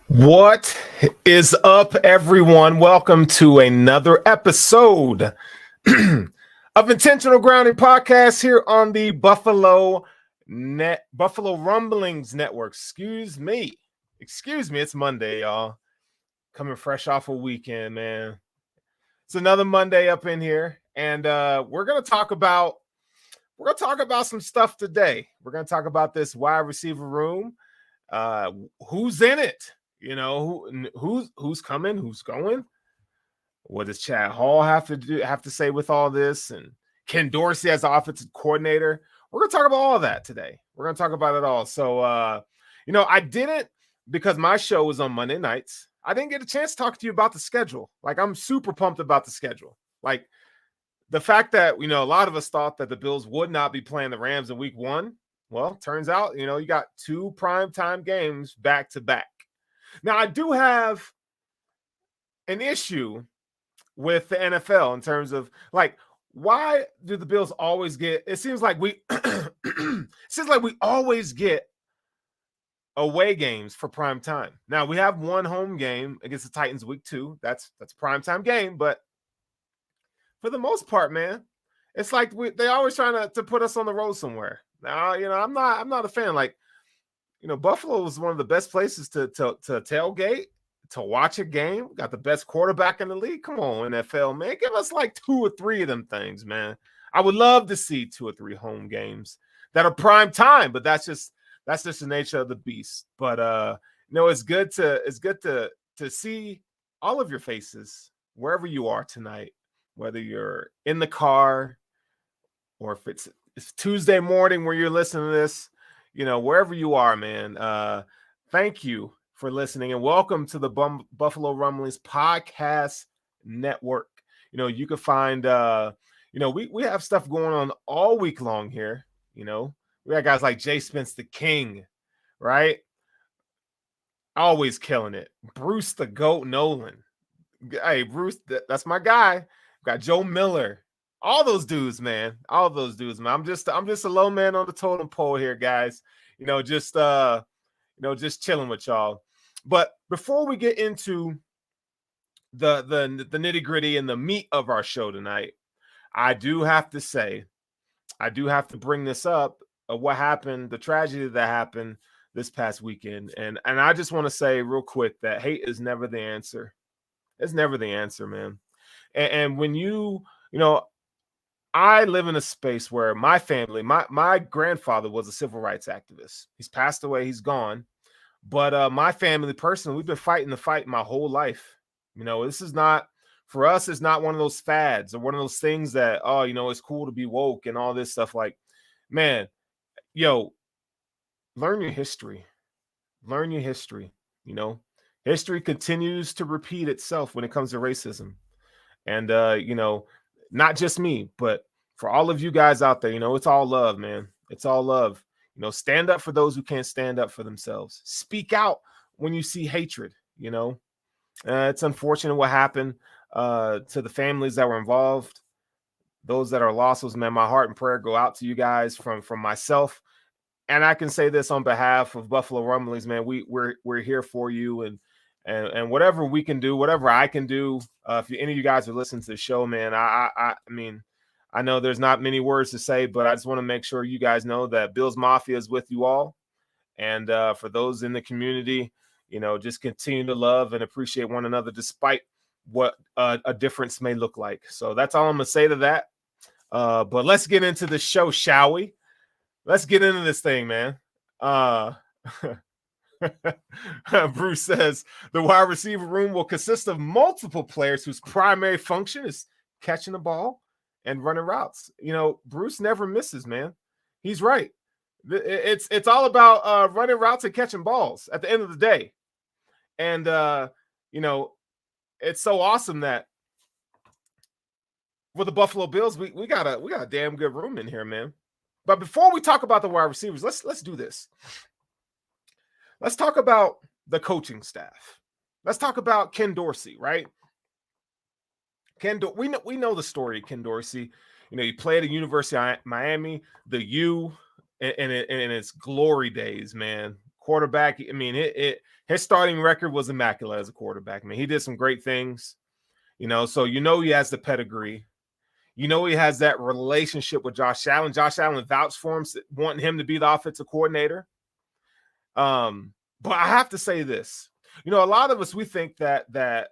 What is up, everyone? Welcome to another episode of Intentional Grounding Podcast here on the Buffalo Rumblings Network. Excuse me. It's Monday, y'all. Coming fresh off a weekend, man. It's another Monday up in here, and we're gonna talk about some stuff today. We're gonna talk about this wide receiver room. Who's in it? You know, who's coming, who's going? What does Chad Hall have to say with all this? And Ken Dorsey as the offensive coordinator. We're gonna talk about all that today. We're gonna talk about it all. So I didn't, because my show was on Monday nights. I didn't get a chance to talk to you about the schedule. Like, I'm super pumped about the schedule. Like, the fact that, a lot of us thought that the Bills would not be playing the Rams in week 1. Well, turns out, you got 2 primetime games back to back. Now, I do have an issue with the NFL in terms of, like, why do the Bills always get, it seems like we always get away games for prime time. Now, we have one home game against the Titans week 2. That's a primetime game, but for the most part, man, it's like they always trying to put us on the road somewhere. Now, I'm not a fan. Like, Buffalo is one of the best places to tailgate, to watch a game. We got the best quarterback in the league. Come on, NFL, man. Give us like 2 or 3 of them things, man. I would love to see 2 or 3 home games that are prime time, but that's just the nature of the beast. But it's good to see all of your faces wherever you are tonight, whether you're in the car or if it's Tuesday morning where you're listening to this. Wherever you are, man, thank you for listening and welcome to the Buffalo Rumblings Podcast Network. You can find, we have stuff going on all week long here. We got guys like Jay Spence the King, right? Always killing it. Bruce the Goat Nolan. Hey, Bruce, that's my guy. We got Joe Miller. All those dudes, man. I'm just a low man on the totem pole here, guys. Just chilling with y'all. But before we get into the nitty-gritty and the meat of our show tonight, I do have to bring this up of what happened, the tragedy that happened this past weekend. And I just want to say real quick that hate is never the answer. It's never the answer, man. And when I live in a space where my family, my grandfather was a civil rights activist. He's passed away. He's gone. But my family, personally, we've been fighting the fight my whole life. This is not, for us, it's not one of those fads or one of those things that, it's cool to be woke and all this stuff. Like, man, learn your history. Learn your history. History continues to repeat itself when it comes to racism. And, not just me, but for all of you guys out there, it's all love, man. It's all love. Stand up for those who can't stand up for themselves. Speak out when you see hatred. It's unfortunate what happened to the families that were involved. Those that are lost, man, my heart and prayer go out to you guys from myself. And I can say this on behalf of Buffalo Rumblings, man. We're here for you, and whatever we can do, whatever I can do, if any of you guys are listening to the show, man, I mean, I know there's not many words to say, but I just want to make sure you guys know that Bills Mafia is with you all. And for those in the community, just continue to love and appreciate one another despite what a difference may look like. So that's all I'm going to say to that. But let's get into the show, shall we? Let's get into this thing, man. Bruce says the wide receiver room will consist of multiple players whose primary function is catching the ball and running routes. Bruce never misses, man. He's right. It's all about running routes and catching balls at the end of the day. And it's so awesome that with the Buffalo Bills, we got a damn good room in here, man. But before we talk about the wide receivers, let's do this. Let's talk about the coaching staff. Let's talk about Ken Dorsey, right? We know the story of Ken Dorsey. He played at the University of Miami, the U, in its glory days, man. quarterback. I mean, his starting record was immaculate as a quarterback. I mean, he did some great things, so he has the pedigree. He has that relationship with Josh Allen. Josh Allen vouched for him, wanting him to be the offensive coordinator. But I have to say this. A lot of us, we think that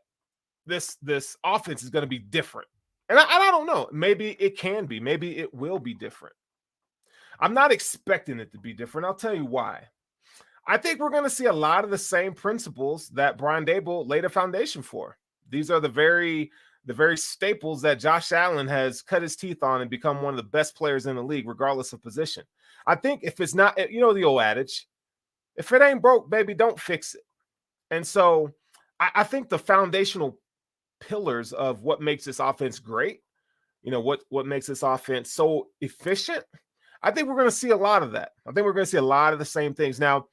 this offense is going to be different. And I don't know. Maybe it can be. Maybe it will be different. I'm not expecting it to be different. I'll tell you why. I think we're going to see a lot of the same principles that Brian Daboll laid a foundation for. These are the very staples that Josh Allen has cut his teeth on and become one of the best players in the league, regardless of position. I think if it's not, the old adage, if it ain't broke, baby, don't fix it. And so I think the foundational pillars of what makes this offense great, what makes this offense so efficient, I think we're going to see a lot of that. I think we're going to see a lot of the same things. Now,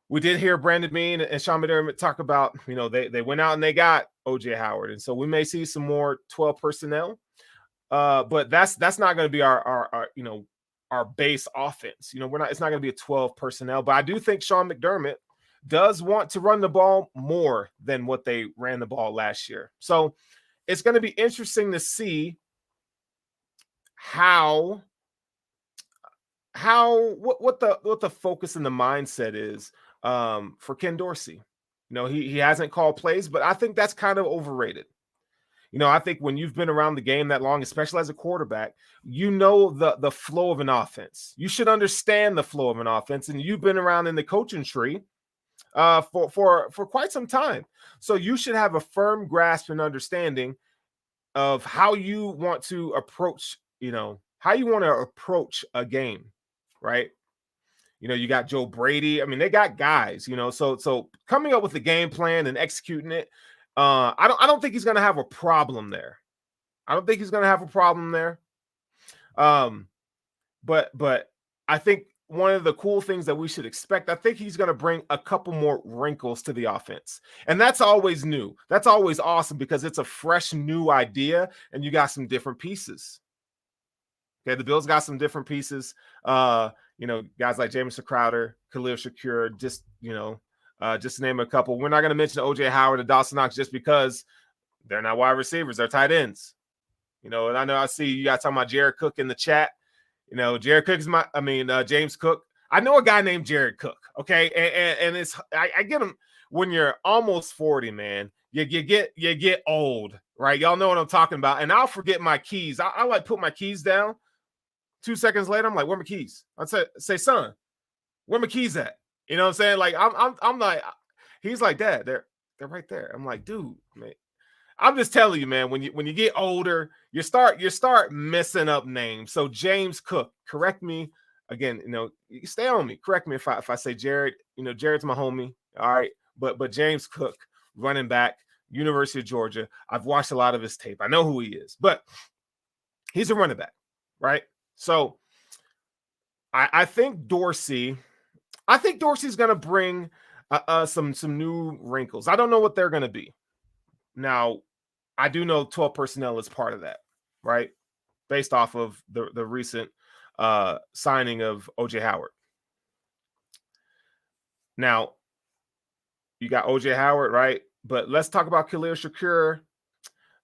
we did hear Brandon Beane and Sean McDermott talk about, they went out and they got O.J. Howard. And so we may see some more 12 personnel. But that's not going to be our base offense. It's not going to be a 12 personnel. But I do think Sean McDermott does want to run the ball more than what they ran the ball last year. So it's going to be interesting to see what the focus and the mindset is for Ken Dorsey. He hasn't called plays, but I think that's kind of overrated. I think when you've been around the game that long, especially as a quarterback, the flow of an offense. You should understand the flow of an offense, and you've been around in the coaching tree for quite some time. So you should have a firm grasp and understanding of how you want to approach, a game, right? You got Joe Brady. I mean, they got guys, so coming up with the game plan and executing it, I don't think he's going to have a problem there. But I think one of the cool things that we should expect, I think he's going to bring a couple more wrinkles to the offense. And that's always new. That's always awesome because it's a fresh, new idea and you got some different pieces. Okay, the Bills got some different pieces. Guys like Jameson, Khalil Shakir, just to name a couple. We're not going to mention O.J. Howard and Dawson Knox just because they're not wide receivers. They're tight ends. And I know I see you guys talking about Jared Cook in the chat. Jared Cook is James Cook. I know a guy named Jared Cook. Okay. And it's, I get him when you're almost 40, man, you get old, right? Y'all know what I'm talking about. And I'll forget my keys. I like put my keys down. 2 seconds later, I'm like, where are my keys? I'd say, son, where my keys at? You know what I'm saying? Like, I'm like, he's like, Dad, they're right there. I'm like, dude, man. I'm just telling you, man, when you get older, you start messing up names. So James Cook, correct me again, you stay on me. Correct me if I say Jared, Jared's my homie. All right. But James Cook, running back, University of Georgia. I've watched a lot of his tape. I know who he is, but he's a running back, right? So I think Dorsey's going to bring some new wrinkles. I don't know what they're going to be. Now, I do know 12 personnel is part of that, right? Based off of the recent signing of O.J. Howard. Now, you got O.J. Howard, right? But let's talk about Khalil Shakir,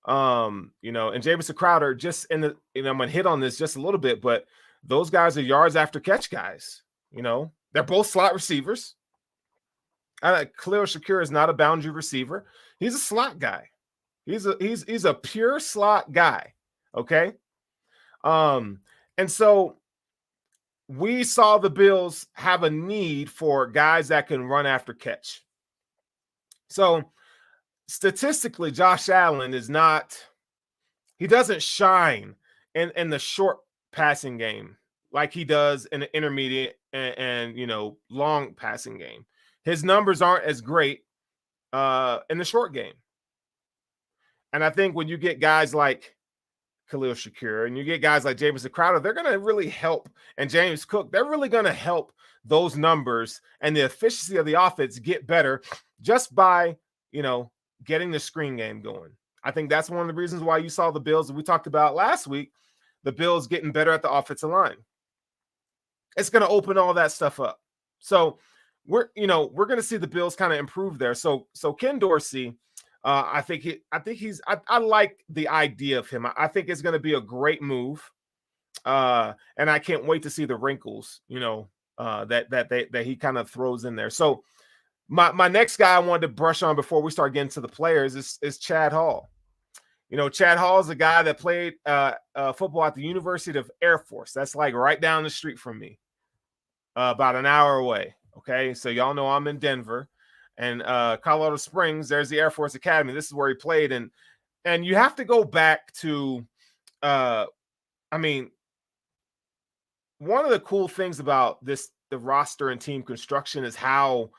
and Jameson Crowder. Just in the, I'm going to hit on this just a little bit, but those guys are yards after catch guys. They're both slot receivers. Khalil Shakir is not a boundary receiver. He's a slot guy. He's a pure slot guy. Okay. And so we saw the Bills have a need for guys that can run after catch. So statistically, Josh Allen he doesn't shine in the short passing game like he does in the intermediate and long passing game. His numbers aren't as great in the short game. And I think when you get guys like Khalil Shakir and you get guys like Jameson Crowder, they're going to really help. And James Cook, they're really going to help those numbers and the efficiency of the offense get better just by, getting the screen game going. I think that's one of the reasons why you saw the Bills that we talked about last week, the Bills getting better at the offensive line. It's going to open all that stuff up. So we're going to see the Bills kind of improve there. So Ken Dorsey, I like the idea of him. I think it's going to be a great move. And I can't wait to see the wrinkles, that he kind of throws in there. So my next guy I wanted to brush on before we start getting to the players is Chad Hall. Chad Hall is a guy that played football at the University of Air Force. That's like right down the street from me, about an hour away. Okay, so y'all know I'm in Denver, and Colorado Springs. There's the Air Force Academy. This is where he played, and you have to go back to, one of the cool things about the roster and team construction is how,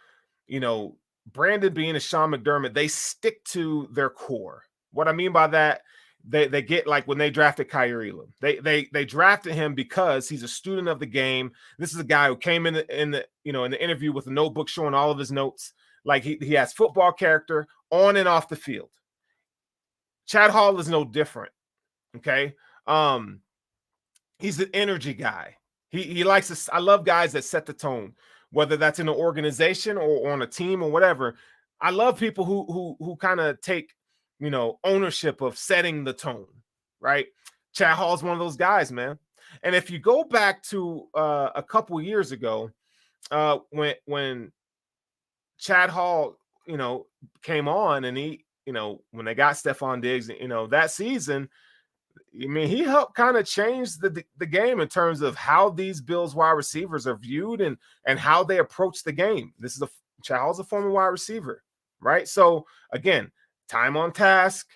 Brandon Beane and Sean McDermott, they stick to their core. What I mean by that, they get, like when they drafted Kyer Elam, they drafted him because he's a student of the game. This is a guy who came in the interview with a notebook showing all of his notes. Like he has football character on and off the field. Chad Hall is no different. Okay. He's an energy guy. He likes to. I love guys that set the tone, whether that's in an organization or on a team or whatever. I love people who kind of take, ownership of setting the tone, right? Chad Hall's one of those guys, man. And if you go back to a couple years ago, when Chad Hall, came on, and he, when they got Stefan Diggs, that season, he helped kind of change the game in terms of how these Bills wide receivers are viewed and how they approach the game. Chad Hall's a former wide receiver, right? So again, time on task.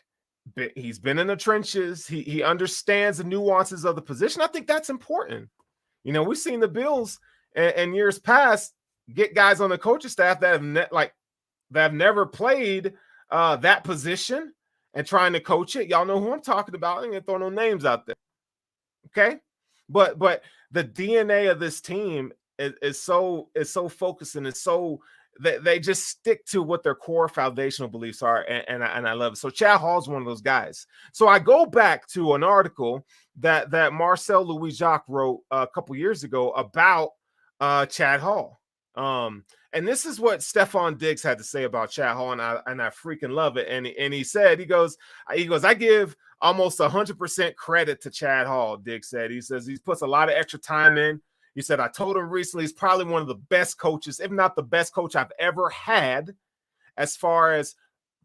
He's been in the trenches. He understands the nuances of the position. I think that's important. We've seen the Bills in years past get guys on the coaching staff that have never played that position and trying to coach it. Y'all know who I'm talking about. I'm gonna throw no names out there. Okay. But the DNA of this team is so focused, and it's so that they just stick to what their core foundational beliefs are. And I love it. So Chad Hall's one of those guys. So I go back to an article that Marcel Louis-Jacques wrote a couple years ago about Chad Hall. And this is what Stefan Diggs had to say about Chad Hall, and I freaking love it. And he said, he goes, I give almost 100% credit to Chad Hall. Diggs said, he says he puts a lot of extra time in. He said, I told him recently he's probably one of the best coaches, if not the best coach I've ever had, as far as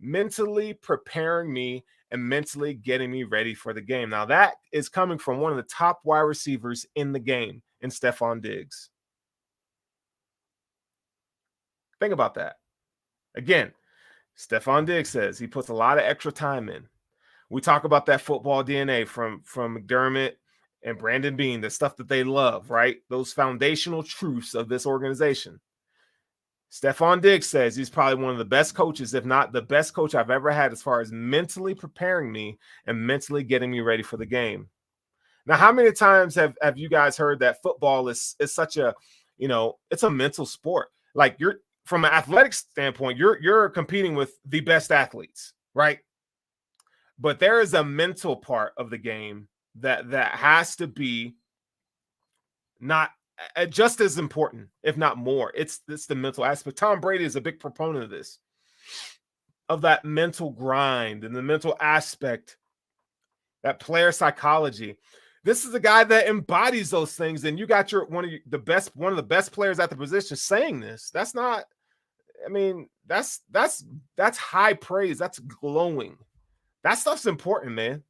mentally preparing me and mentally getting me ready for the game. Now that is coming from one of the top wide receivers in the game, in Stefan Diggs. Think about that. Again, Stefan Diggs says he puts a lot of extra time in. We talk about that football DNA from McDermott and Brandon Beane, the stuff that they love, right? Those foundational truths of this organization. Stefan Diggs says he's probably one of the best coaches, if not the best coach I've ever had, as far as mentally preparing me and mentally getting me ready for the game. Now, how many times have you guys heard that football is such a, it's a mental sport? Like, you're, from an athletic standpoint, you're competing with the best athletes, right? But there is a mental part of the game that has to be not just as important, if not more. It's the mental aspect. Tom Brady is a big proponent of this, of that mental grind and the mental aspect, that player psychology. This is a guy that embodies those things, and you got one of the best players at the position saying this. That's not, that's high praise. That's glowing. That stuff's important, man.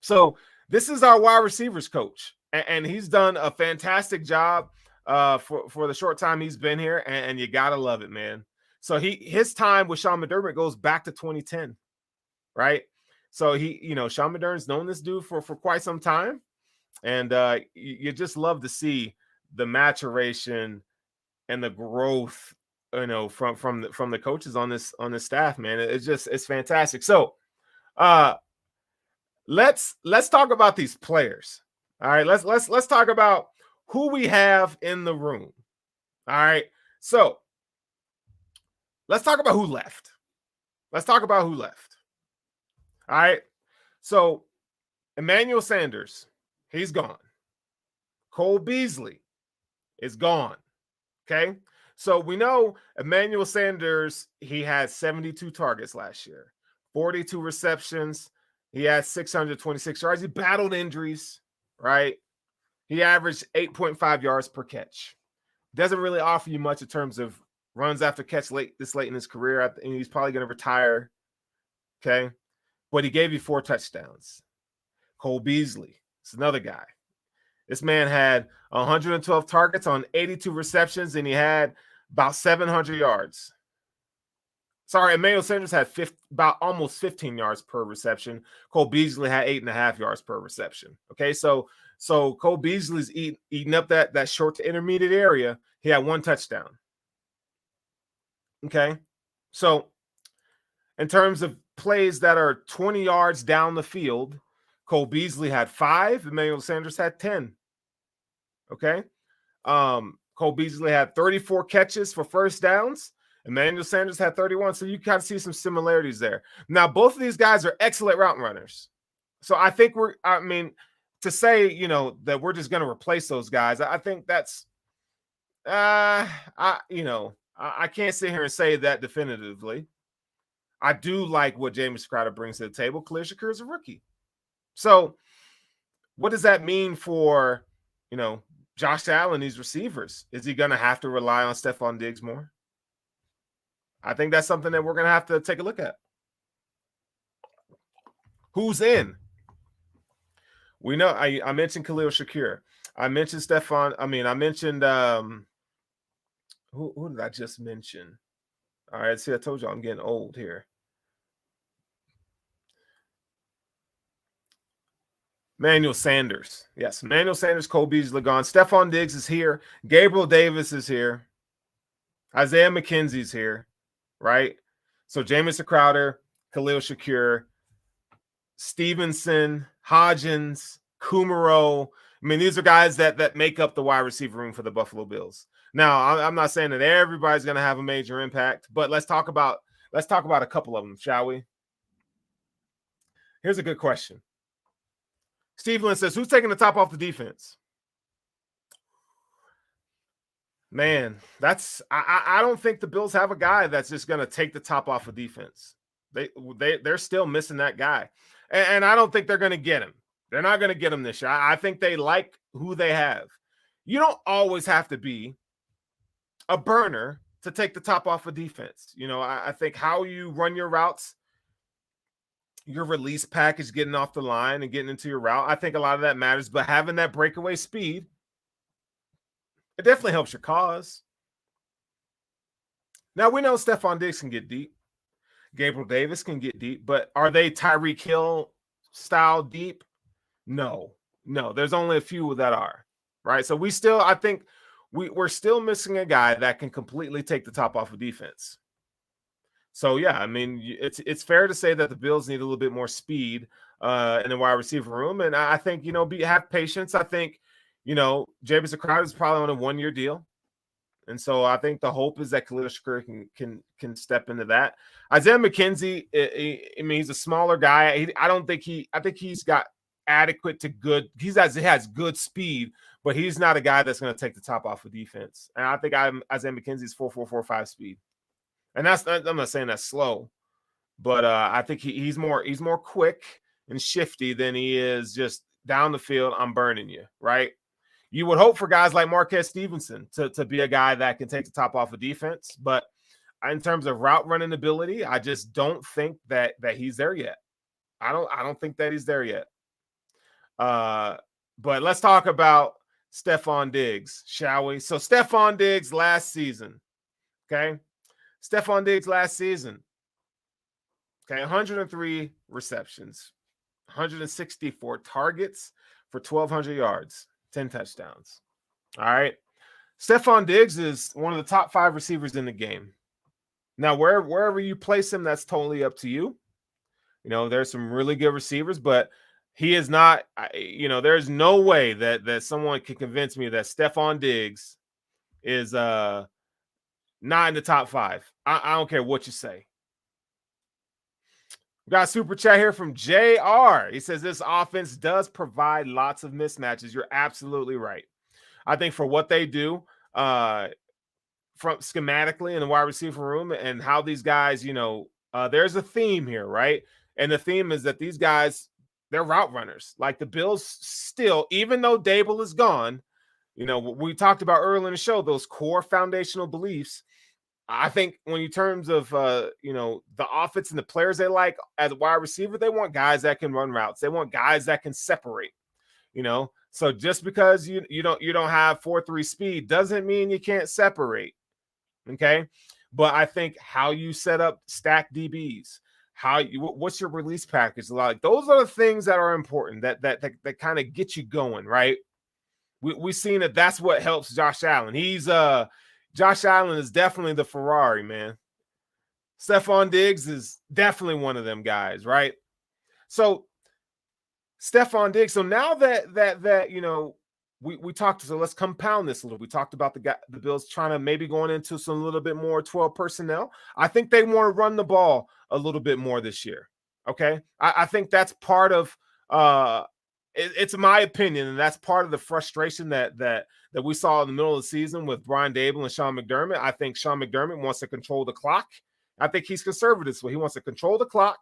So this is our wide receivers coach, and he's done a fantastic job for the short time he's been here, and you gotta love it, man. So his time with Sean McDermott goes back to 2010, right? So Sean McDermott's known this dude for quite some time, and you just love to see the maturation and the growth, from the coaches on this staff, man. It's fantastic. So let's talk about these players. All right, let's talk about who we have in the room. All right, so let's talk about who left. All right, so Emmanuel Sanders, he's gone. Cole Beasley is gone. Okay, So we know Emmanuel Sanders, he had 72 targets last year, 42 receptions. He had 626 yards. He battled injuries, right? He averaged 8.5 yards per catch. Doesn't really offer you much in terms of runs after catch this late in his career. And he's probably going to retire. Okay. But he gave you 4 touchdowns. Cole Beasley, it's another guy. This man had 112 targets on 82 receptions, and he had about 700 yards. Sorry, Emmanuel Sanders had about almost 15 yards per reception. Cole Beasley had 8.5 yards per reception. Okay, so Cole Beasley's eating up that short to intermediate area. He had 1 touchdown. Okay, so in terms of plays that are 20 yards down the field, Cole Beasley had 5. Emmanuel Sanders had 10. Okay. Cole Beasley had 34 catches for first downs. Emmanuel Sanders had 31. So you kind of see some similarities there. Now, both of these guys are excellent route runners. So I think to say, that we're just going to replace those guys, I think that's, I can't sit here and say that definitively. I do like what Jameson Crowder brings to the table. Khalil Shakir is a rookie. So what does that mean for, Josh Allen, these receivers? Is he going to have to rely on Stefan Diggs more? I think that's something that we're going to have to take a look at. Who's in? We know I mentioned Khalil Shakir. I mentioned Stefan. I mentioned who did I just mention? All right, see, I told you I'm getting old here. Emmanuel Sanders. Yes, Emmanuel Sanders, Cole Beasley gone. Stefan Diggs is here. Gabriel Davis is here. Isaiah McKenzie's here, right? So Jameson Crowder, Khalil Shakir, Stevenson, Hodgins, Kumbro. These are guys that make up the wide receiver room for the Buffalo Bills. Now, I'm not saying that everybody's going to have a major impact, but let's talk about a couple of them, shall we? Here's a good question. Steve Lynn says, who's taking the top off the defense? Man, I don't think the Bills have a guy that's just going to take the top off of defense. They're still missing that guy. And I don't think they're going to get him. They're not going to get him this year. I think they like who they have. You don't always have to be a burner to take the top off of defense. I think how you run your routes, your release package, getting off the line and getting into your route, I think a lot of that matters. But having that breakaway speed, it definitely helps your cause. Now, we know Stefan Diggs can get deep. Gabriel Davis can get deep. But are they Tyreek Hill style deep? No. There's only a few that are, right? So I think we're still missing a guy that can completely take the top off of defense. So, yeah, it's fair to say that the Bills need a little bit more speed in the wide receiver room. And I think, have patience. I think, Jameson Crowder is probably on a 1-year deal. And so I think the hope is that Khalil Shakir can step into that. Isaiah McKenzie, he's a smaller guy. I think he's got adequate to good. He has good speed, but he's not a guy that's going to take the top off of defense. And I think Isaiah McKenzie's 4.45 speed. And I'm not saying that's slow, but I think he's more quick and shifty than he is just down the field. I'm burning you, right? You would hope for guys like Marquez Stevenson to be a guy that can take the top off of defense, but in terms of route running ability, I just don't think that he's there yet. I don't think that he's there yet. But let's talk about Stefan Diggs, shall we? So Stefan Diggs last season, okay? Stefan Diggs last season, okay, 103 receptions, 164 targets for 1,200 yards, 10 touchdowns. All right. Stefan Diggs is one of the top 5 receivers in the game. Now, wherever you place him, that's totally up to you. There's some really good receivers, but he is not, there's no way that someone can convince me that Stefan Diggs is not in the top 5. I don't care what you say. We got a super chat here from JR. He says this offense does provide lots of mismatches. You're absolutely right. I think for what they do, from schematically in the wide receiver room and how these guys, there's a theme here, right? And the theme is that these guys, they're route runners. Like the Bills still, even though Dable is gone, we talked about earlier in the show, those core foundational beliefs. I think when in terms of, the offense and the players they like as a wide receiver, they want guys that can run routes. They want guys that can separate, So just because you don't have 4.3 speed doesn't mean you can't separate. Okay. But I think how you set up stack DBs, what's your release package like? Those are the things that are important that kind of get you going, right? We've seen that that's what helps Josh Allen. Josh Allen is definitely the Ferrari, man. Stefan Diggs is definitely one of them guys, right? So Stefan Diggs. So now that we talked, so let's compound this a little. We talked about the Bills trying to maybe going into some little bit more 12 personnel. I think they want to run the ball a little bit more this year. Okay. I think that's part of it's my opinion, and that's part of the frustration that we saw in the middle of the season with Brian Dable and Sean McDermott. I think Sean McDermott wants to control the clock. I think he's conservative, so he wants to control the clock.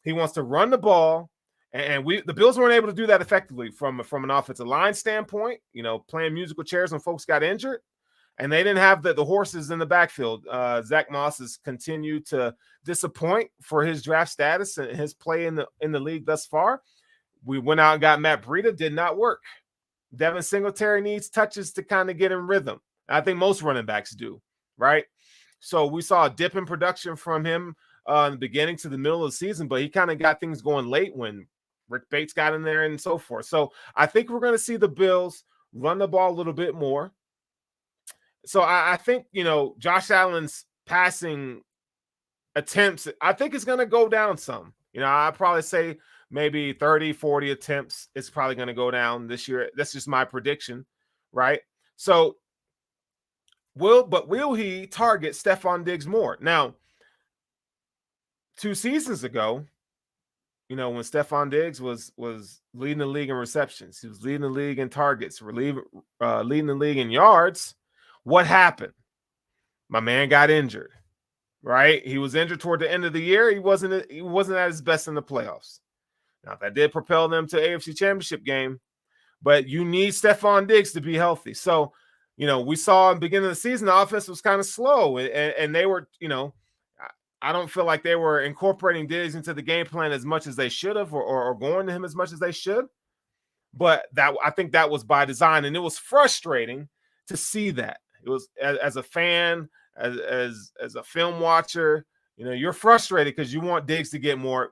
He wants to run the ball. And the Bills weren't able to do that effectively from an offensive line standpoint, playing musical chairs when folks got injured. And they didn't have the horses in the backfield. Zach Moss has continued to disappoint for his draft status and his play in the league thus far. We went out and got Matt Breida, did not work. Devin Singletary needs touches to kind of get in rhythm. I think most running backs do, right? So we saw a dip in production from him in the beginning to the middle of the season, but he kind of got things going late when Rick Bates got in there and so forth. So I think we're going to see the Bills run the ball a little bit more. So I think, Josh Allen's passing attempts, I think it's going to go down some. I'd probably say maybe 30, 40 attempts. It's probably going to go down this year. That's just my prediction, right? So will he target Stefan Diggs more? Now, 2 seasons ago, when Stefan Diggs was leading the league in receptions, he was leading the league in targets, leading the league in yards. What happened? My man got injured, right? He was injured toward the end of the year. He wasn't at his best in the playoffs. Now, that did propel them to AFC Championship game, but you need Stefan Diggs to be healthy. So, we saw in the beginning of the season, the offense was kind of slow, and they were, I don't feel like they were incorporating Diggs into the game plan as much as they should have, or going to him as much as they should. But I think that was by design, and it was frustrating to see that. It was as a fan, as a film watcher, you're frustrated because you want Diggs to get more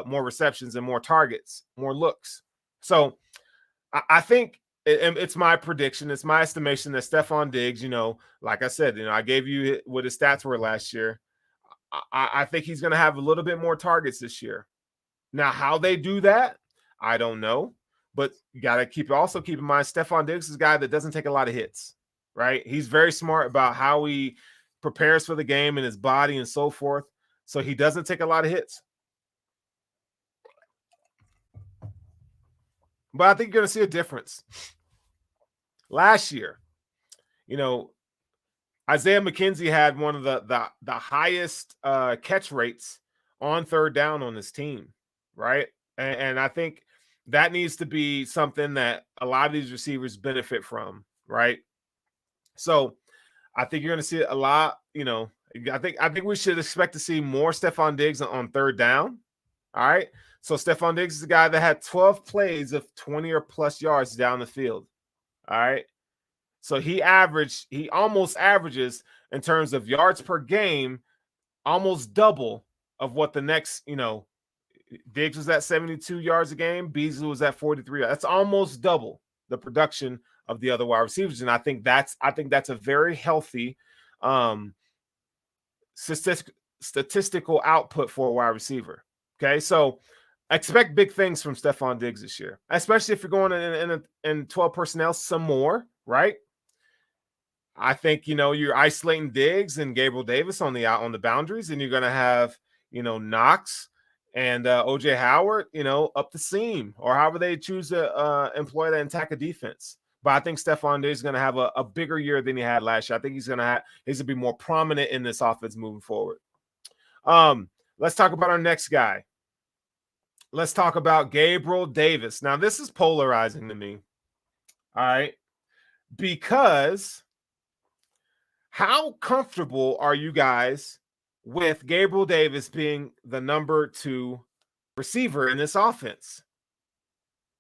receptions and more targets, more looks. So I think it's my prediction, it's my estimation that Stefan Diggs, like I said, I gave you what his stats were last year. I think he's going to have a little bit more targets this year. Now, how they do that, I don't know. But you got to keep in mind, Stefan Diggs is a guy that doesn't take a lot of hits, right? He's very smart about how he prepares for the game and his body and so forth. So he doesn't take a lot of hits. But I think you're going to see a difference. Last year, Isaiah Mckenzie had one of the highest catch rates on third down on his team, right? And I think that needs to be something that a lot of these receivers benefit from, right? So I think you're going to see a lot, I think we should expect to see more Stefan Diggs on third down. All right. So Stefan Diggs is a guy that had 12 plays of 20 or plus yards down the field. All right. So he almost averages in terms of yards per game, almost double of what the next, Diggs was at 72 yards a game. Beasley was at 43. That's almost double the production of the other wide receivers. And I think that's a very healthy statistical output for a wide receiver. Okay. So expect big things from Stefan Diggs this year, especially if you're going in 12 personnel some more, right? I think, you're isolating Diggs and Gabriel Davis on the boundaries, and you're going to have, Knox and OJ Howard, up the seam, or however they choose to employ that and attack a defense. but I think Stefan Diggs is going to have a bigger year than he had last year. I think he's going to be more prominent in this offense moving forward. Let's talk about our next guy. Let's talk about Gabriel Davis. Now, this is polarizing to me. All right. Because how comfortable are you guys with Gabriel Davis being the number 2 receiver in this offense?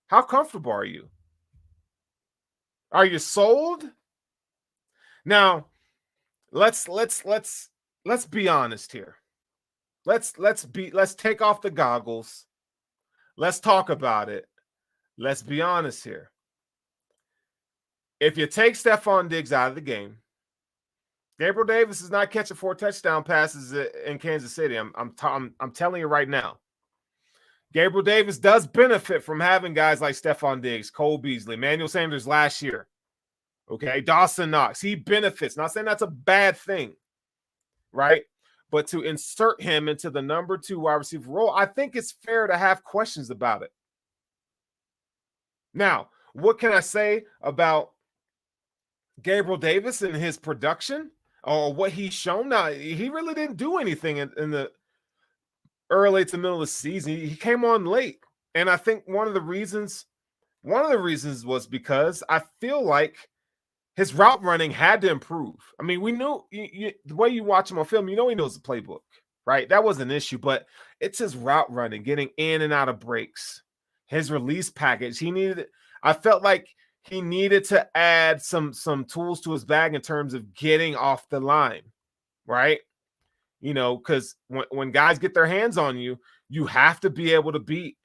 How comfortable are you? Are you sold? Now, let's be honest here. Let's take off the goggles. Let's talk about it. Let's be honest here. If you take Stefan Diggs out of the game, Gabriel Davis is not catching 4 touchdown passes in Kansas City. I'm telling you right now. Gabriel Davis does benefit from having guys like Stefan Diggs, Cole Beasley, Emmanuel Sanders last year. Okay, Dawson Knox. He benefits. Not saying that's a bad thing, right? But to insert him into the number 2 wide receiver role, I think it's fair to have questions about it. Now, what can I say about Gabriel Davis and his production or what he's shown? Now, he really didn't do anything in the early to middle of the season. He came on late. And I think one of the reasons was because I feel like his route running had to improve. I mean, we knew the way you watch him on film, he knows the playbook, right? That was an issue, but it's his route running, getting in and out of breaks, his release package. I felt like he needed to add some tools to his bag in terms of getting off the line, right? Because when guys get their hands on you, you have to be able to beat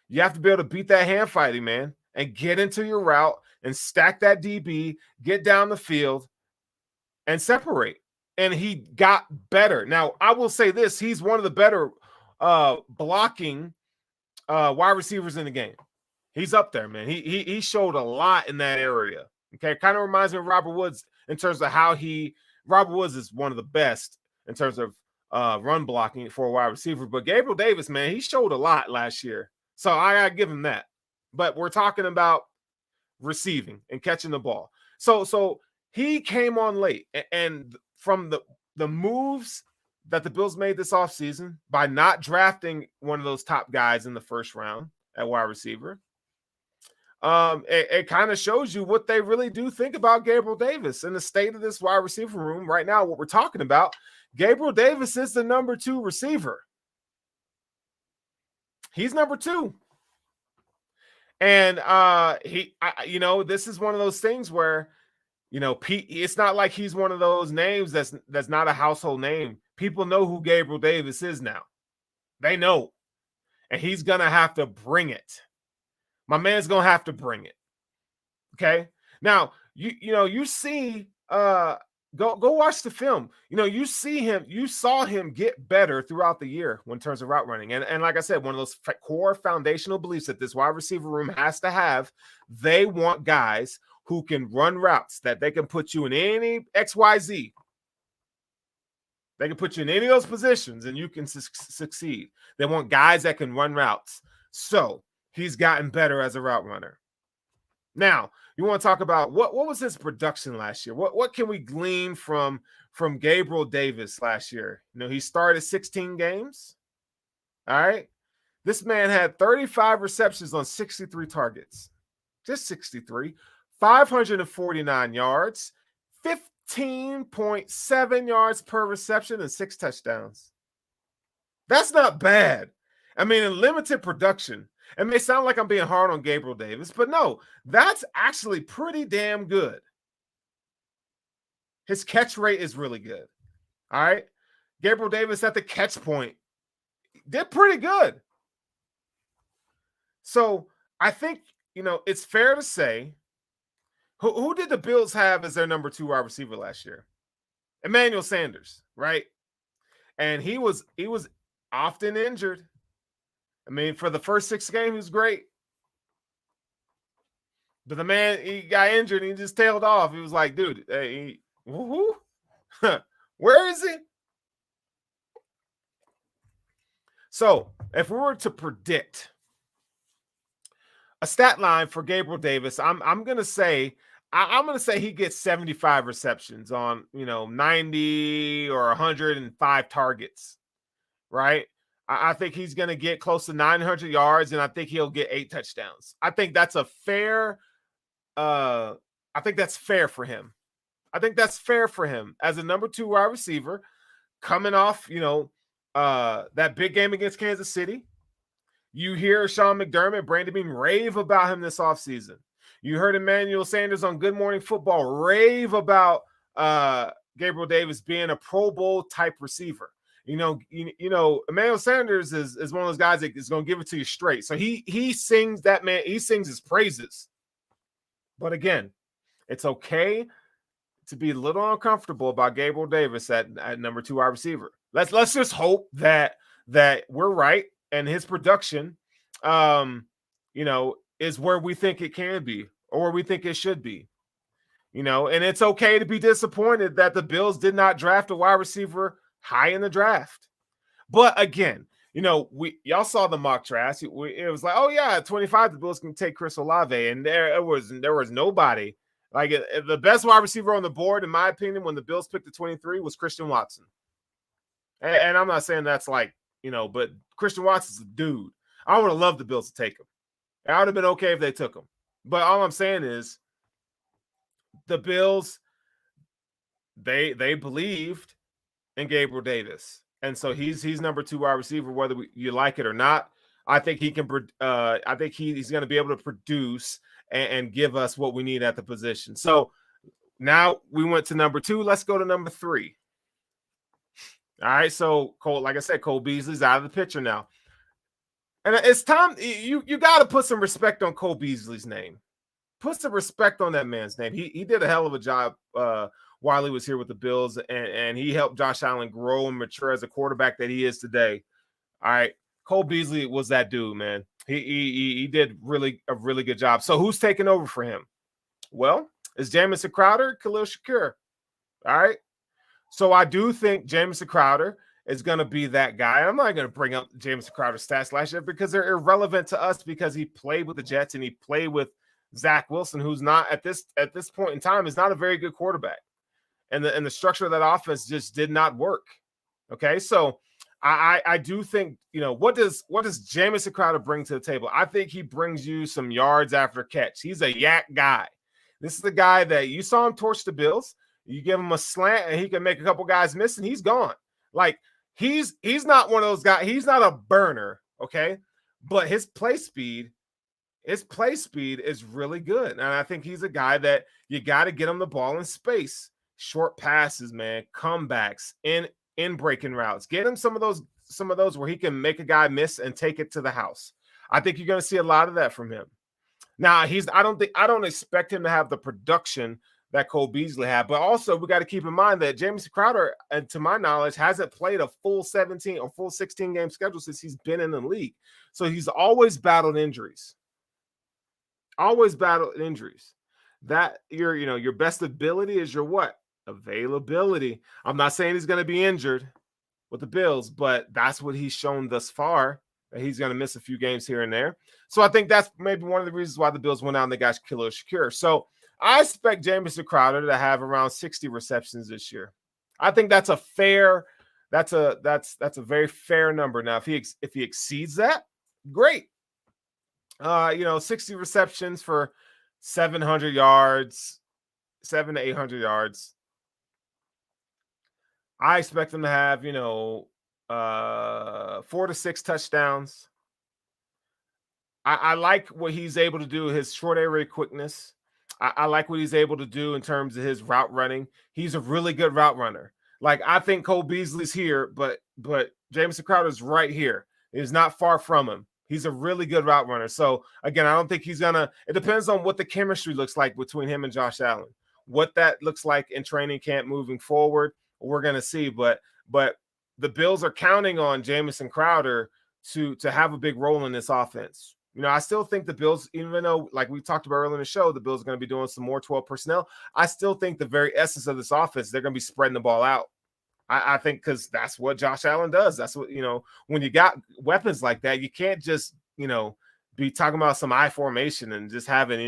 that hand fighting, man, and get into your route and stack that DB, get down the field, and separate. And he got better. Now, I will say this. He's one of the better blocking wide receivers in the game. He's up there, man. He showed a lot in that area. Okay, kind of reminds me of Robert Woods in terms of how Robert Woods is one of the best in terms of run blocking for a wide receiver. But Gabriel Davis, man, he showed a lot last year. So I got to give him that. But we're talking about receiving and catching the ball. So he came on late. And from the moves that the Bills made this offseason by not drafting one of those top guys in the first round at wide receiver, it kind of shows you what they really do think about Gabriel Davis and the state of this wide receiver room right now. What we're talking about, Gabriel Davis is the number 2 receiver. He's number 2. And this is one of those things where, it's not like he's one of those names that's not a household name. People know who Gabriel Davis is now. They know. And he's going to have to bring it. My man's going to have to bring it. Okay? Now, you see go watch the film. You saw him get better throughout the year in terms of route running. And like I said, one of those core foundational beliefs that this wide receiver room has to have, they want guys who can run routes, that they can put you in any XYZ. They can put you in any of those positions and you can succeed. They want guys that can run routes. So he's gotten better as a route runner. Now, you want to talk about what was his production last year? What can we glean from Gabriel Davis last year? He started 16 games. All right. This man had 35 receptions on 63 targets. Just 63. 549 yards, 15.7 yards per reception, and 6 touchdowns. That's not bad. I mean, in limited production. It may sound like I'm being hard on Gabriel Davis, but no, that's actually pretty damn good. His catch rate is really good. All right. Gabriel Davis at the catch point did pretty good. So I think, it's fair to say, who did the Bills have as their number 2 wide receiver last year? Emmanuel Sanders, right? And he was often injured. I mean, for the first 6 games, he was great. But the man, he got injured and he just tailed off. He was like, dude, hey, woohoo? Where is he? So, if we were to predict a stat line for Gabriel Davis, I'm going to say I'm going to say he gets 75 receptions on, 90 or 105 targets, right? I think he's going to get close to 900 yards, and I think he'll get 8 touchdowns. I think that's a fair I think that's fair for him. I think that's fair for him as a number 2 wide receiver coming off, that big game against Kansas City. You hear Sean McDermott, Brandon Beane rave about him this offseason. You heard Emmanuel Sanders on Good Morning Football rave about Gabriel Davis being a Pro Bowl type receiver. Emmanuel Sanders is one of those guys that is going to give it to you straight. So he sings that man. He sings his praises. But again, it's okay to be a little uncomfortable about Gabriel Davis at number 2 wide receiver. Let's just hope that we're right and his production, is where we think it can be or where we think it should be. And it's okay to be disappointed that the Bills did not draft a wide receiver high in the draft. But again, y'all saw the mock draft. It was like, oh yeah, at 25, the Bills can take Chris Olave, and there was nobody. Like the best wide receiver on the board, in my opinion, when the Bills picked the 23 was Christian Watson. And I'm not saying that's like, but Christian Watson's a dude. I would have loved the Bills to take him. I would have been okay if they took him. But all I'm saying is the Bills, they believed in Gabriel Davis. And so he's number 2 wide receiver, whether you like it or not. I think he can. I think he's going to be able to produce and give us what we need at the position. So now we went to number 2. Let's go to number 3. All right. So Cole, like I said, Cole Beasley's out of the picture now, and it's time. You got to put some respect on Cole Beasley's name. Put some respect on that man's name. He did a hell of a job while he was here with the Bills, and he helped Josh Allen grow and mature as a quarterback that he is today. All right. Cole Beasley was that dude, man. He did a really good job. So who's taking over for him? Well, it's Jameson Crowder, Khalil Shakir. All right. So I do think Jameson Crowder is going to be that guy. I'm not going to bring up Jameson Crowder's stats last year because they're irrelevant to us because he played with the Jets and he played with Zach Wilson, who's not at this point in time is not a very good quarterback. And the structure of that offense just did not work. Okay. So I do think, what does Jameson Crowder bring to the table? I think he brings you some yards after catch. He's a yak guy. This is the guy that you saw him torch the Bills. You give him a slant and he can make a couple guys miss and he's gone. Like he's not one of those guys. He's not a burner. Okay. But his play speed is really good. And I think he's a guy that you got to get him the ball in space, short passes, man, comebacks in breaking routes. Get him some of those where he can make a guy miss and take it to the house. I think you're going to see a lot of that from him. Now, I don't expect him to have the production that Cole Beasley had, but also we got to keep in mind that Jameson Crowder, to my knowledge, hasn't played a full 17 or full 16 game schedule since he's been in the league. So he's always battled injuries. That your best ability is your what? Availability. I'm not saying he's going to be injured with the Bills, but that's what he's shown thus far, that he's going to miss a few games here and there. So I think that's maybe one of the reasons why the Bills went out and they got Khalil Shakir. So I expect Jameson Crowder to have around 60 receptions this year. I think that's a very fair number. Now, if he exceeds that, great. 60 receptions for 700 yards, 700 to 800 yards. I expect him to have, 4 to 6 touchdowns. I like what he's able to do, his short area quickness. I like what he's able to do in terms of his route running. He's a really good route runner. Like, I think Cole Beasley's here, but Jameson Crowder's right here. He's not far from him. He's a really good route runner. So, again, I don't think he's going to – it depends on what the chemistry looks like between him and Josh Allen. What that looks like in training camp moving forward, we're going to see. But the Bills are counting on Jameson Crowder to have a big role in this offense. I still think the Bills, even though, like we talked about earlier in the show, the Bills are going to be doing some more 12 personnel. I still think the very essence of this offense, they're going to be spreading the ball out. I think because that's what Josh Allen does. That's what, when you got weapons like that, you can't just, be talking about some I formation and just having,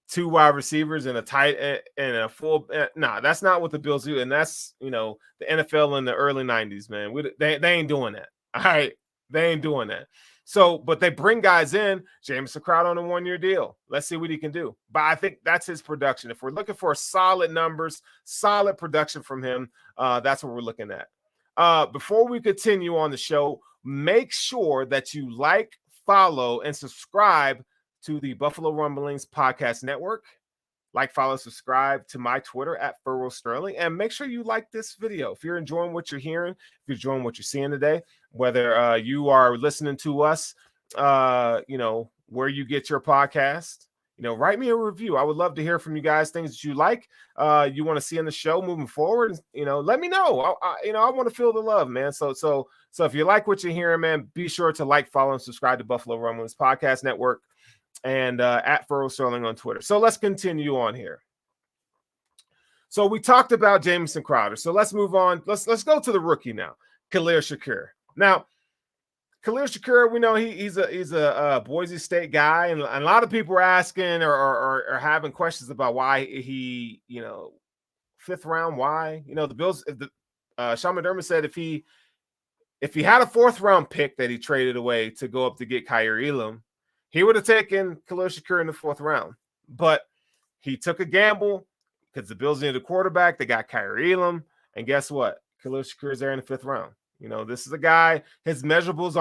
2 wide receivers and a tight and a full. Nah, that's not what the Bills do. And that's, the NFL in the early 90s, man. They ain't doing that. All right. They ain't doing that. So, but they bring guys in. Jameson Crowder on a 1-year deal. Let's see what he can do. But I think that's his production. If we're looking for solid numbers, solid production from him, that's what we're looking at. Before we continue on the show, make sure that you like, follow, and subscribe to the Buffalo Rumblings Podcast Network. Like, follow, subscribe to my Twitter at Furrowh Sterling, and make sure you like this video. If you're enjoying what you're hearing, if you're enjoying what you're seeing today, whether you are listening to us, where you get your podcast, write me a review. I would love to hear from you guys, things that you like, you want to see in the show moving forward. Let me know. I want to feel the love, man. So if you like what you're hearing, man, be sure to like, follow, and subscribe to Buffalo Rumblings Podcast Network and at Furrowh Sterling on Twitter. So let's continue on here. So we talked about Jameson Crowder. So let's move on. Let's go to the rookie now, Khalil Shakir. Now, Khalil Shakir, we know he's a Boise State guy, and a lot of people are asking or having questions about why he, 5th round. Why? The Bills. Sean McDermott said if he had a 4th round pick that he traded away to go up to get Kaiir Elam, he would have taken Khalil Shakir in the 4th round. But he took a gamble because the Bills needed a quarterback. They got Kaiir Elam, and guess what? Khalil Shakir is there in the 5th round. This is a guy, his measurables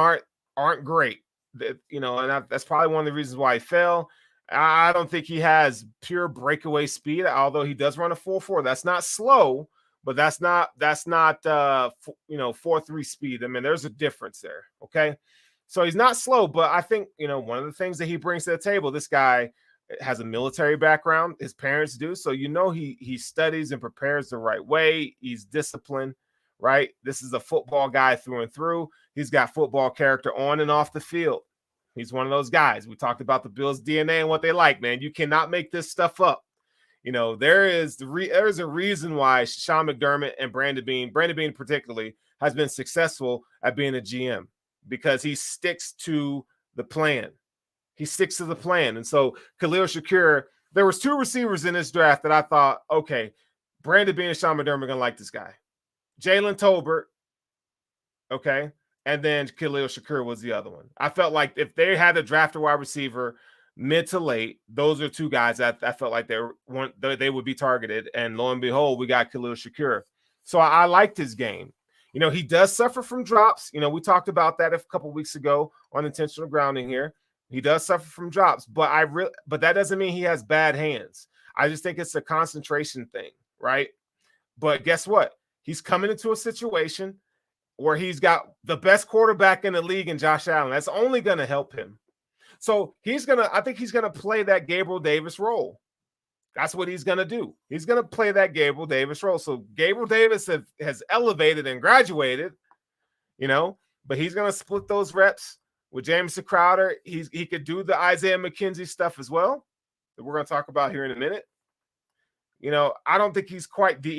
aren't great. And that's probably one of the reasons why he fell. I don't think he has pure breakaway speed, although he does run a 4.4. That's not slow, but that's not 4.3 speed. I mean, there's a difference there. Okay. So he's not slow, but I think, one of the things that he brings to the table, this guy has a military background. His parents do. So, he studies and prepares the right way. He's disciplined, right? This is a football guy through and through. He's got football character on and off the field. He's one of those guys. We talked about the Bills' DNA and what they like, man. You cannot make this stuff up. There's a reason why Sean McDermott and Brandon Beane particularly, has been successful at being a GM. Because he sticks to the plan. And so Khalil Shakir, there was 2 receivers in this draft that I thought, okay, Brandon Beane and Sean McDermott are going to like this guy. Jalen Tolbert, okay, and then Khalil Shakir was the other one. I felt like if they had to draft a wide receiver mid to late, those are 2 guys that I felt like they would be targeted. And lo and behold, we got Khalil Shakir. So I liked his game. He does suffer from drops. We talked about that a couple weeks ago on intentional grounding here. He does suffer from drops, but that doesn't mean he has bad hands. I just think it's a concentration thing, right? But guess what? He's coming into a situation where he's got the best quarterback in the league in Josh Allen. That's only going to help him. So I think he's going to play that Gabriel Davis role. That's what he's going to do. He's going to play that Gabriel Davis role. So Gabriel Davis has elevated and graduated, but he's going to split those reps with Jameson Crowder. He could do the Isaiah McKenzie stuff as well that we're going to talk about here in a minute. I don't think he's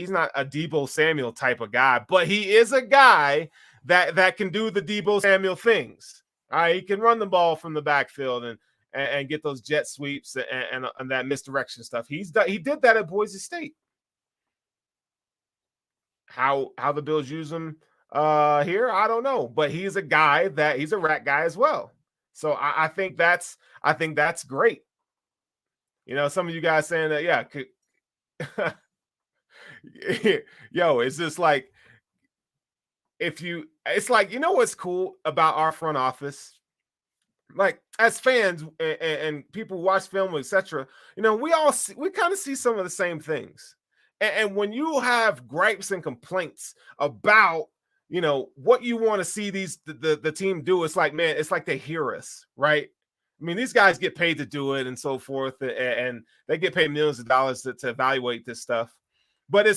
not a Deebo Samuel type of guy, but he is a guy that can do the Deebo Samuel things. All right, he can run the ball from the backfield and get those jet sweeps and that misdirection stuff. He did that at Boise State. How the Bills use him here, I don't know, but he's a guy he's a rat guy as well. So I think that's great. Some of you guys saying that, yeah, yo, it's just like it's like, what's cool about our front office? Like as fans and people who watch film, etc., we kind of see some of the same things. And when you have gripes and complaints about, what you want to see the team do, it's like, man, it's like they hear us, right? I mean, these guys get paid to do it and so forth, and they get paid millions of dollars to evaluate this stuff. But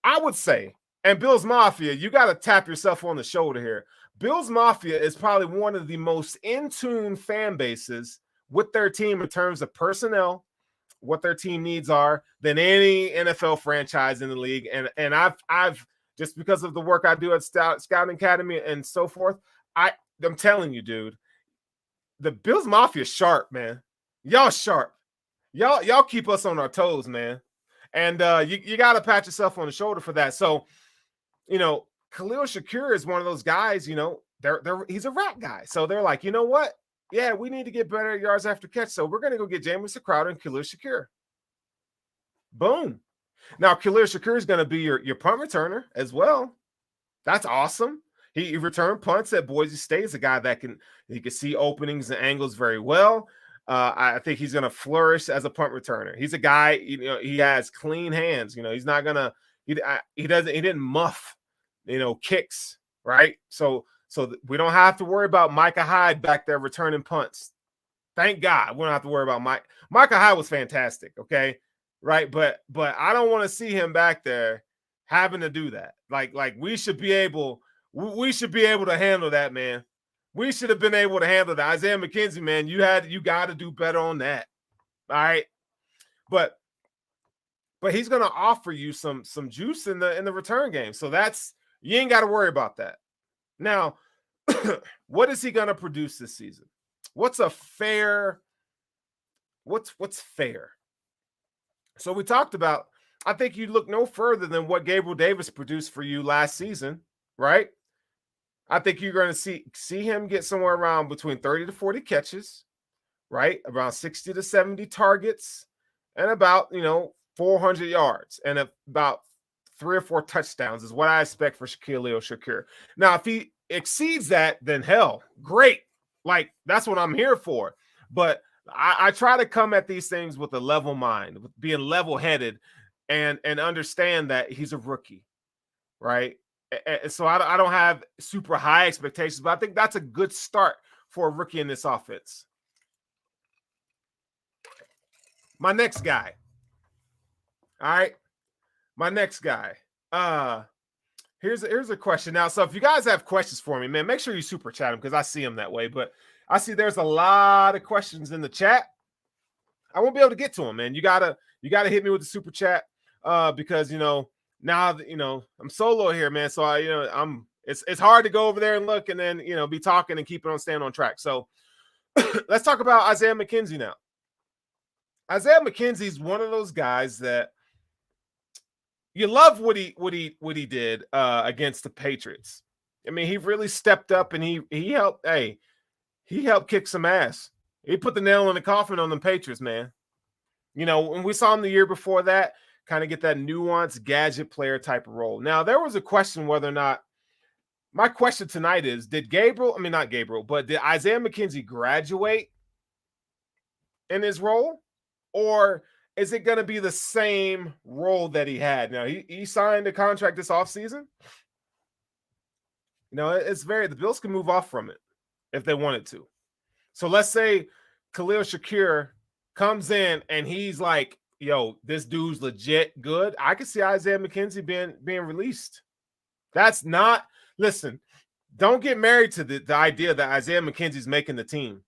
I would say, and Bills Mafia, you got to tap yourself on the shoulder here. Bills Mafia is probably one of the most in-tune fan bases with their team in terms of personnel, what their team needs are, than any NFL franchise in the league. And I've just because of the work I do at Scouting Academy and so forth, I'm telling you, dude, the Bills Mafia is sharp, man. Y'all sharp. y'all keep us on our toes, man. And you got to pat yourself on the shoulder for that. So, Khalil Shakir is one of those guys, he's a rat guy. So they're like, you know what? Yeah, we need to get better at yards after catch. So we're going to go get Jameson Crowder and Khalil Shakir. Boom. Now, Khalil Shakir is going to be your punt returner as well. That's awesome. He returned punts at Boise State. He's a guy that can see openings and angles very well. I think he's going to flourish as a punt returner. He's a guy, he has clean hands. He's not going to, he didn't muff, kicks, right? So we don't have to worry about Micah Hyde back there returning punts. Thank God we don't have to worry about Micah Hyde was fantastic, okay? Right, but I don't want to see him back there having to do that. Like we should be able to handle that, man. We should have been able to handle that. Isaiah Mckenzie, man, you got to do better on that. All right, but he's going to offer you some juice in the return game, so you ain't got to worry about that. Now, what is he going to produce this season? What's fair? So we talked about, I think you look no further than what Gabriel Davis produced for you last season, right? I think you're going to see him get somewhere around between 30 to 40 catches, right? Around 60 to 70 targets and about, 400 yards and about 3 or 4 touchdowns is what I expect for Khalil Shakir. Now, if he exceeds that, then hell, great. Like, that's what I'm here for. But I try to come at these things with a level mind, with being level-headed and understand that he's a rookie, right? And so I don't have super high expectations, but I think that's a good start for a rookie in this offense. My next guy. All right. My next guy. Here's a question now. So if you guys have questions for me, man, make sure you super chat them because I see them that way. But I see there's a lot of questions in the chat. I won't be able to get to them, man. You gotta hit me with the super chat because now that I'm solo here, man. So it's hard to go over there and look and then be talking and keep it on staying on track. So let's talk about Isaiah Mckenzie now. Isaiah Mckenzie is one of those guys that you love what he did against the Patriots. I mean, he really stepped up and he helped. Hey, he helped kick some ass. He put the nail in the coffin on the Patriots, man. When we saw him the year before that, kind of get that nuanced gadget player type of role. Now, there was a question whether or not, my question tonight is, did Isaiah Mckenzie graduate in his role? Or is it going to be the same role that he had? Now, he signed a contract this offseason. The Bills can move off from it if they wanted to. So let's say Khalil Shakir comes in and he's like, yo, this dude's legit good. I could see Isaiah Mckenzie being released. Listen, don't get married to the idea that Isaiah McKenzie's making the team.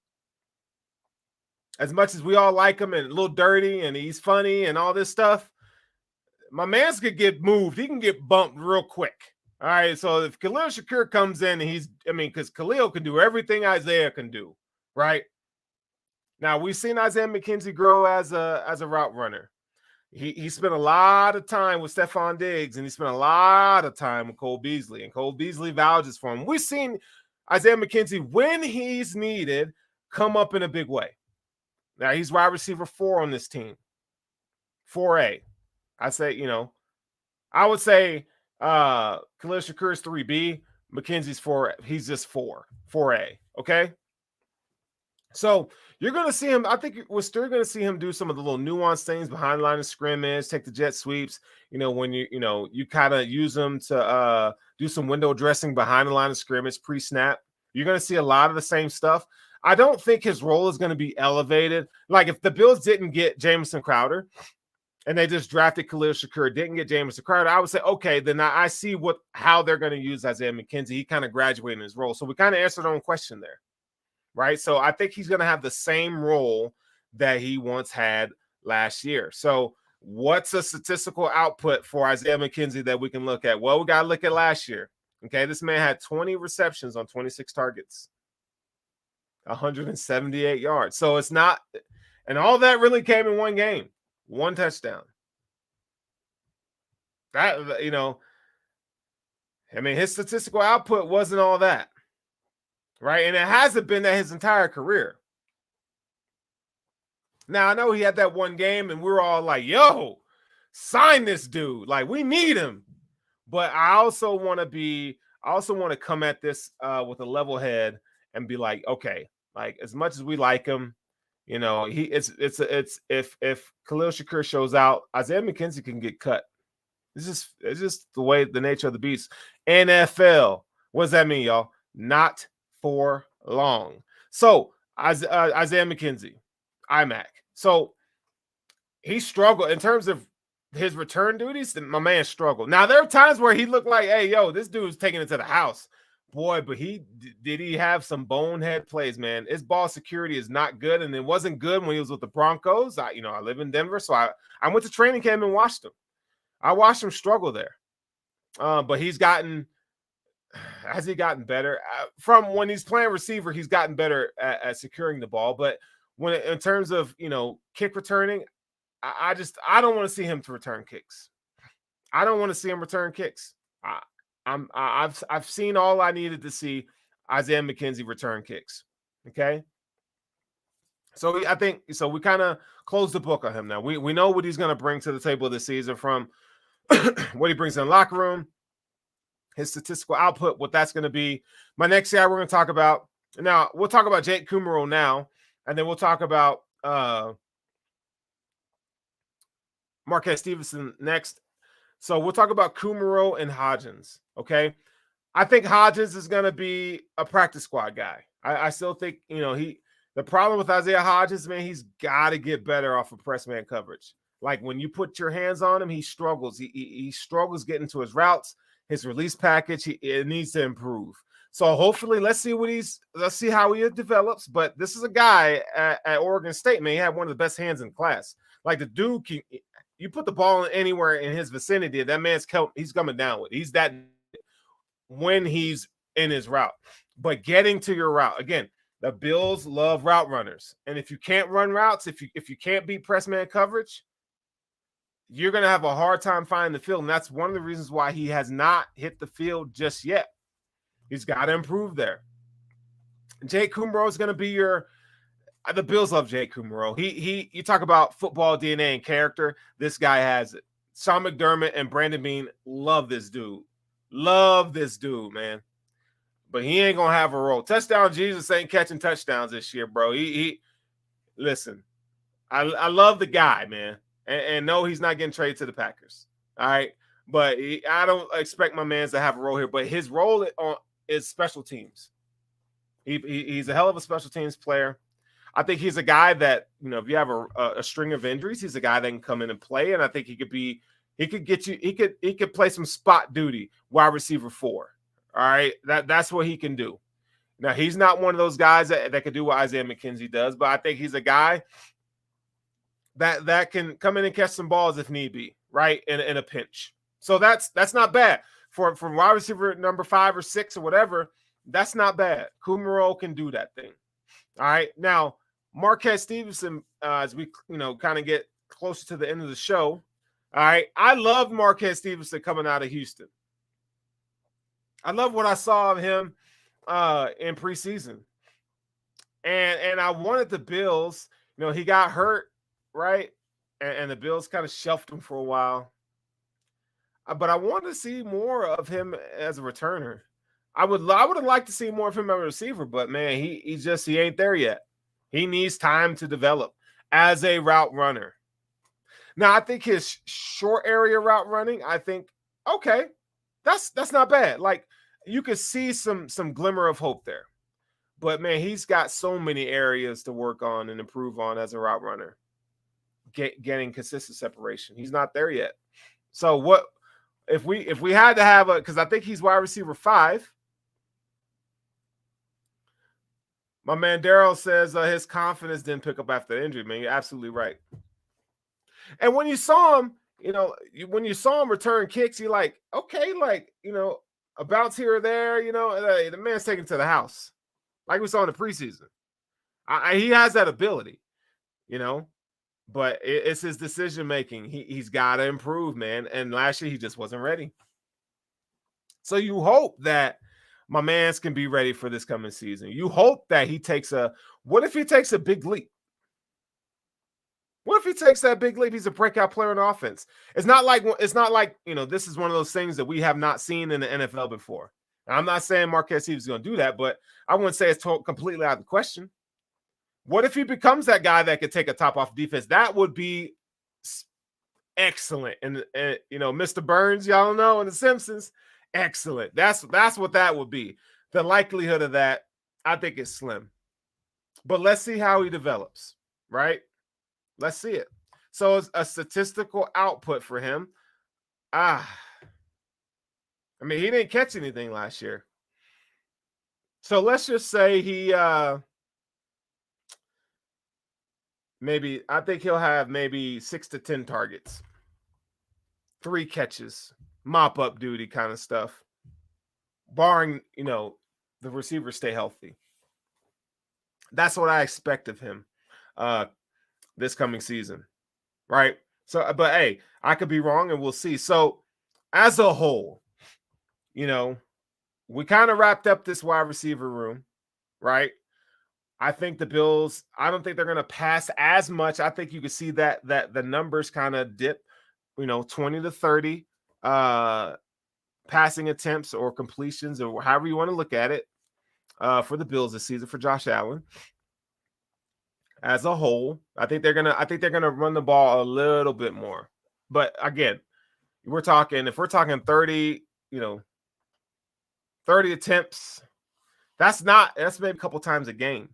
As much as we all like him and a little dirty and he's funny and all this stuff, my man's could get moved. He can get bumped real quick. All right, so if Khalil Shakir comes in and because Khalil can do everything Isaiah can do, right? Now, we've seen Isaiah Mckenzie grow as a route runner. He spent a lot of time with Stefan Diggs, and he spent a lot of time with Cole Beasley, and Cole Beasley vouches for him. We've seen Isaiah Mckenzie, when he's needed, come up in a big way. Now, he's wide receiver 4 on this team. 4A. I would say Khalil Shakur is 3B. McKenzie's 4. He's just 4A. Okay? So you're going to see him. I think we're still going to see him do some of the little nuanced things behind the line of scrimmage, take the jet sweeps. When you kind of use them to do some window dressing behind the line of scrimmage pre-snap. You're going to see a lot of the same stuff. I don't think his role is going to be elevated. Like if the Bills didn't get Jameson Crowder and they just drafted Khalil Shakir, didn't get Jameson Crowder, I would say, okay, then I see how they're going to use Isaiah Mckenzie. He kind of graduated in his role. So we kind of answered our own question there, right? So I think he's going to have the same role that he once had last year. So what's a statistical output for Isaiah Mckenzie that we can look at? Well, we got to look at last year. Okay, this man had 20 receptions on 26 targets. 178 yards. So it's not And all that really came in one game, one touchdown. That, you know, I mean, his statistical output wasn't all that, right? And it hasn't been that his entire career. Now, I know he had that one game and we were all like, yo, sign this dude. Like, we need him. But I also want to come at this with a level head and be like, okay, like as much as we like him, you know, it's if Khalil Shakir shows out, Isaiah McKenzie can get cut. It's just the way, the nature of the beast. NFL. What does that mean, y'all? Not for long. So Isaiah McKenzie, IMAC. So he struggled in terms of his return duties. My man struggled. Now there are times where he looked like, hey, yo, this dude's taking it to the house. Boy, but did he have some bonehead plays, man. His ball security is not good, and it wasn't good when he was with the Broncos. I live in Denver, so I went to training camp and watched him. I watched him struggle there. But has he gotten better? From when he's playing receiver, he's gotten better at securing the ball. But in terms of, kick returning, I don't want to see him to return kicks. I don't want to see him return kicks. I've seen all I needed to see Isaiah McKenzie return kicks. Okay. So I think we kind of close the book on him now. We know what he's going to bring to the table this season, from what he brings in the locker room, his statistical output, what that's going to be. My next guy we're going to talk about. Now, we'll talk about Jake Kumbro now, and then we'll talk about Marquez Stevenson next. So we'll talk about Kumbro and Hodgins, okay? I think Hodgins is going to be a practice squad guy. I still think, the problem with Isaiah Hodgins, man, he's got to get better off of press man coverage. Like when you put your hands on him, he struggles. He struggles getting to his routes, his release package. It needs to improve. So hopefully, let's see how he develops. But this is a guy at Oregon State, man. He had one of the best hands in class. Like the dude you put the ball anywhere in his vicinity, that he's coming down with it. He's that when he's in his route. But getting to your route, again, the Bills love route runners. And if you can't run routes, if you can't beat press man coverage, you're going to have a hard time finding the field. And that's one of the reasons why he has not hit the field just yet. He's got to improve there. Jake Kumbro is going to be the Bills love Jake Kumbro. You talk about football DNA and character. This guy has it. Sean McDermott and Brandon Beane love this dude. Love this dude, man. But he ain't going to have a role. Touchdown Jesus ain't catching touchdowns this year, bro. Listen, I love the guy, man. And no, he's not getting traded to the Packers. All right. But I don't expect my man to have a role here. But his role is special teams. He's a hell of a special teams player. I think he's a guy that, if you have a string of injuries, he's a guy that can come in and play. And I think he could play some spot duty, wide receiver 4. All right. That's what he can do. Now, he's not one of those guys that could do what Isaiah McKenzie does, but I think he's a guy that can come in and catch some balls if need be, right? In a pinch. So that's not bad. For wide receiver number 5 or 6 or whatever, that's not bad. Kumbro can do that thing. All right. Now, Marquez Stevenson, as we kind of get closer to the end of the show. All right. I love Marquez Stevenson coming out of Houston. I love what I saw of him in preseason. And I wanted the Bills, he got hurt, right? And the Bills kind of shelved him for a while. But I want to see more of him as a returner. I would have liked to see more of him as a receiver, but man, he ain't there yet. He needs time to develop as a route runner. Now, I think his short area route running, I think, okay, that's not bad. Like you could see some glimmer of hope there. But man, he's got so many areas to work on and improve on as a route runner. Getting consistent separation. He's not there yet. So what if we had to have because I think he's wide receiver 5. My man Daryl says his confidence didn't pick up after the injury, man. You're absolutely right. And when you saw him, return kicks, you're like, okay, like, a bounce here or there, the man's taken to the house. Like we saw in the preseason. He has that ability. you know, but it's his decision making. He's got to improve, man. And last year he just wasn't ready. So you hope that my man's can be ready for this coming season. You hope that he takes what if he takes a big leap? What if he takes that big leap? He's a breakout player in offense. It's not like, this is one of those things that we have not seen in the NFL before. Now, I'm not saying Mckenzie is going to do that, but I wouldn't say it's completely out of the question. What if he becomes that guy that could take a top off defense? That would be excellent. And Mr. Burns, y'all know, in The Simpsons, excellent. That's what that would be. The likelihood of that, I think, is slim. But let's see how he develops, right? Let's see it. So it's a statistical output for him. I mean, he didn't catch anything last year. So let's just say he I think he'll have maybe 6 to 10 targets, 3 catches, mop up duty kind of stuff, barring, the receivers stay healthy. That's what I expect of him this coming season, right? So, but hey, I could be wrong and we'll see. So as a whole, we kind of wrapped up this wide receiver room, right? I think the Bills, I don't think they're going to pass as much. I think you can see that the numbers kind of dip, 20 to 30 passing attempts or completions or however you want to look at it for the Bills this season for Josh Allen. As a whole, I think they're gonna run the ball a little bit more. But again, if we're talking 30, 30 attempts, that's maybe a couple times a game.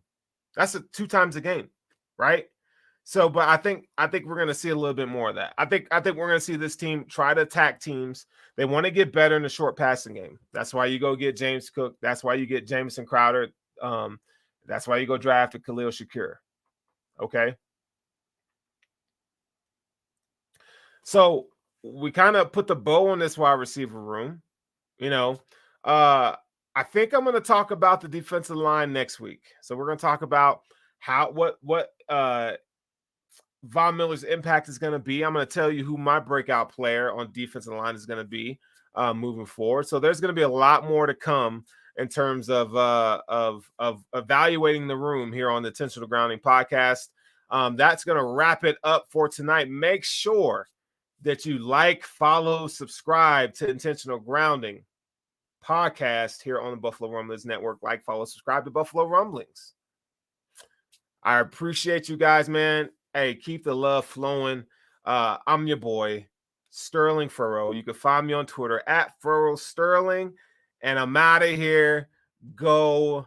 That's 2 times a game, right? So, but I think we're gonna see a little bit more of that. I think we're gonna see this team try to attack teams. They want to get better in the short passing game. That's why you go get James Cook. That's why you get Jameson Crowder. That's why you go draft a Khalil Shakir. Okay. So we kind of put the bow on this wide receiver room. I think I'm going to talk about the defensive line next week. So we're going to talk about what Von Miller's impact is going to be. I'm going to tell you who my breakout player on defensive line is going to be moving forward. So there's going to be a lot more to come in terms of evaluating the room here on the Intentional Grounding podcast. That's going to wrap it up for tonight. Make sure that you follow, subscribe to Intentional Grounding podcast here on the Buffalo Rumblings Network. Follow, subscribe to Buffalo Rumblings. I appreciate you guys, man. Hey, keep the love flowing. I'm your boy, Sterling Furrowh. You can find me on Twitter @FurrowSterling. And I'm out of here. Go